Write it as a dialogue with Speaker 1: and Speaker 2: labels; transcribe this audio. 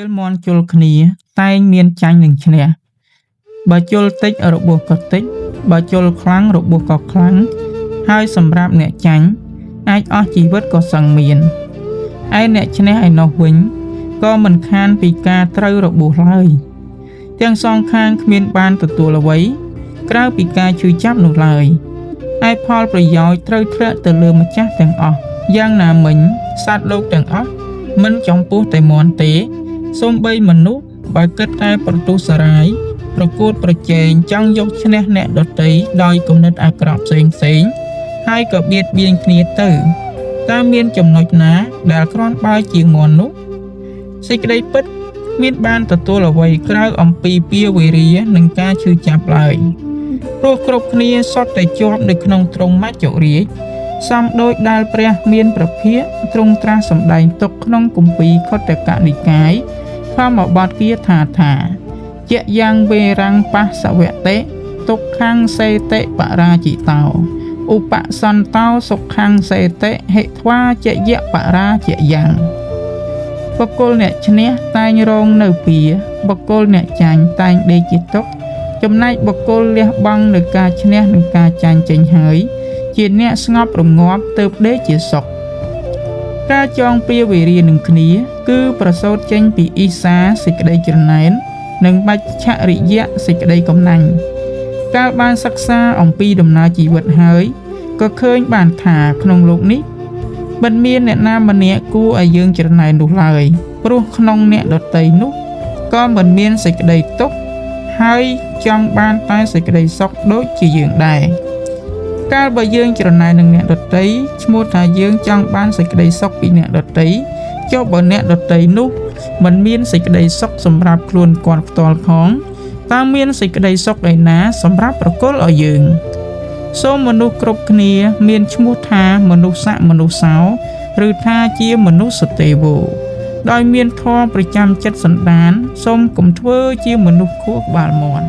Speaker 1: ពេលមន់ជល់គ្នាតែងមានចាញ់នឹងឈ្នះបើជល់តិចរបួសក៏តិចបើជល់ខ្លាំងរបួសក៏ខ្លាំងហើយសម្រាប់អ្នកចាញ់អាចអស់ជីវិតក៏សឹងមានឯអ្នកឈ្នះឯនោះវិញក៏មិនខានពីការត្រូវរបួសឡើយទាំងសងខាងគ្មានបានទទួលអ្វីក្រៅពីការឈឺចាប់នោះឡើយឯផលប្រយោជន៍ត្រូវធ្លាក់ទៅលើម្ចាស់ទាំងអស់យ៉ាងណាមិញសត្វលោកទាំងអស់មិនចំពោះតែមន់ទេសូម្បីមនុស្សបើគិតតែប្រទុសរាយប្រកួតប្រជែងចង់យកឈ្នះអ្នកដទៃដោយគំនិតអាក្រក់ផ្សេងហើយក៏បៀតបៀនគ្នាទៅតើមានចំណុចណាដែលគ្រាន់បើជាងមន់នោះសេចក្តីពិតមានបានទទួលអ្វីក្រៅអំពីពាវេរានិងការឈឺចាប់ឡើយព្រោះគ្រប់គ្នាសុទ្ធតែជាប់នៅក្នុងទ្រង់មច្ចុរាជសំដូចដែលព្រះមានប្រភាកទ្រង់ត្រាស់សម្ដែងទុកក្នុងគម្ពីរខុទ្ទកនិកាយធម្មបទគាថាជាយ៉ាងវេរាំងបស្សវតិទុក្ខំសេតិបរាជិតោឧបសន្តោសុខំសេតិហិធ្វាជយៈបរាជយ៉ាងបុគ្គលអ្នកឈ្នះតែងរងនៅពៀបុគ្គលអ្នកចាញ់តែងដេកជាទុក្ខចំណែកបុគ្គលលះបង់នៅការឈ្នះនិងការចាញ់ចេញហើយជាអ្នកស្ងប់រងាប់ទៅដេកជាសុខការចងពៀវេរានឹងគ្នាគឺប្រសូតចេញពីអ៊ីសាសេចក្តីច្រណែននិងបច្ចៈរិយៈសេចក្តីកំណាញ់កាលបានសិក្សាអំពីដំណើរជីវិតហើយក៏ឃើញបានថាក្នុងโลกនេះមិនមានអ្នកណាម្នាក់គួរឲ្យយើងច្រណែននោះឡើយព្រោះក្នុងអ្នកដទៃនោះក៏មិនមានសេចក្តីទុក្ខហើយចង់បានតែសេចក្តីសុខដូចជាយើងដែរកាលបើយើងច្រណែននឹងអ្នកដទៃឈ្មោះថាយើងចង់បានសេចក្តីសុខពីអ្នកដទៃចុះបើអ្នកដទៃនោះមិនមានសេចក្តីសុខសម្រាប់ខ្លួនគាត់ផ្ទាល់ផងតើមានសេចក្តីសុខឯណាសម្រាប់ប្រគល់ឲ្យយើងសូមមនុស្សគ្រប់គ្នាមានឈ្មោះថាមនុស្សស័កមនុស្សសោឬថាជាមនុស្សទេវោដោយមានធម៌ប្រចាំចិត្តសន្តានសូមកុំធ្វើជាមនុស្សខួរក្បាលមាន់